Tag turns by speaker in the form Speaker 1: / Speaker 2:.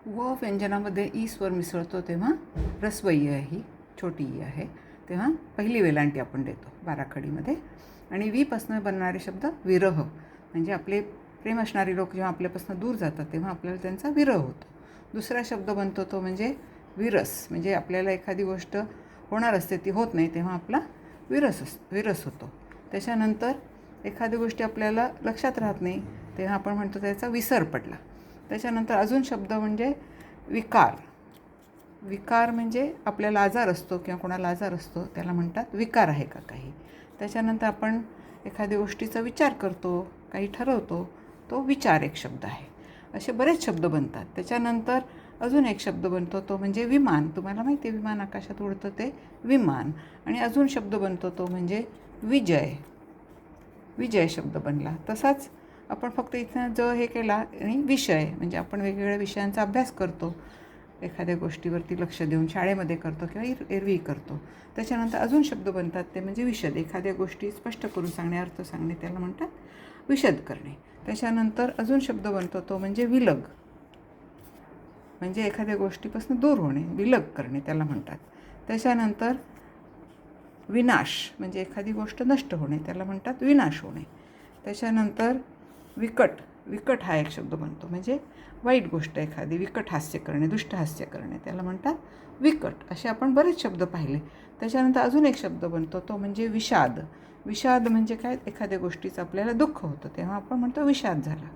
Speaker 1: व व्यंजनामध्ये ई स्वर मिसळतो तेव्हा ऱ्हस्व-ई ही छोटी ई आहे, तेव्हा पहिली वेलांटी आपण देतो बाराखडीमध्ये. आणि वीपासून बनणारे शब्द विरह, म्हणजे आपले प्रेम असणारे लोक जेव्हा आपल्यापासून दूर जातात तेव्हा आपल्याला त्यांचा विरह होतो. दुसरा शब्द बनतो तो म्हणजे विरस, म्हणजे आपल्याला एखादी गोष्ट होणार असते ती होत नाही तेव्हा आपला विरस होतो. त्याच्यानंतर एखादी गोष्टी आपल्याला लक्षात राहत नाही तेव्हा आपण म्हणतो त्याचा विसर पडला. त्याच्यानंतर अजून शब्द म्हणजे विकार. विकार म्हणजे आपल्याला आजार असतो किंवा कोणाला आजार असतो त्याला म्हणतात विकार आहे का काही. त्याच्यानंतर आपण एखाद्या गोष्टीचा विचार करतो, काही ठरवतो, तो विचार एक शब्द आहे. असे बरेच शब्द बनतात. त्याच्यानंतर अजून एक शब्द बनतो तो म्हणजे विमान. तुम्हाला माहिती आहे विमान आकाशात उडतं ते विमान. आणि अजून शब्द बनतो तो म्हणजे विजय. विजय शब्द बनला. तसाच आपण फक्त इथं हे केला आणि विषय, म्हणजे आपण वेगवेगळ्या विषयांचा अभ्यास करतो, एखाद्या गोष्टीवरती लक्ष देऊन शाळेमध्ये करतो किंवा एरवी करतो. त्याच्यानंतर अजून शब्द बनतात ते म्हणजे विशद. एखाद्या गोष्टी स्पष्ट करून सांगणे, अर्थ सांगणे त्याला म्हणतात विशद करणे. त्याच्यानंतर अजून शब्द बनतो तो म्हणजे विलग, म्हणजे एखाद्या गोष्टीपासून दूर होणे, विलग करणे त्याला म्हणतात. त्याच्यानंतर विनाश, म्हणजे एखादी गोष्ट नष्ट होणे त्याला म्हणतात विनाश होणे. त्याच्यानंतर विकट हा एक शब्द बनतो, म्हणजे वाईट गोष्ट एखादी विकट हास्य करणे, दुष्ट हास्य करणे त्याला म्हणतात विकट. असे आपण बरेच शब्द पाहिले. त्याच्यानंतर अजून एक शब्द बनतो तो म्हणजे विषाद. विषाद म्हणजे काय, एखाद्या गोष्टीचं आपल्याला दुःख होतं तेव्हा आपण म्हणतो विषाद झाला.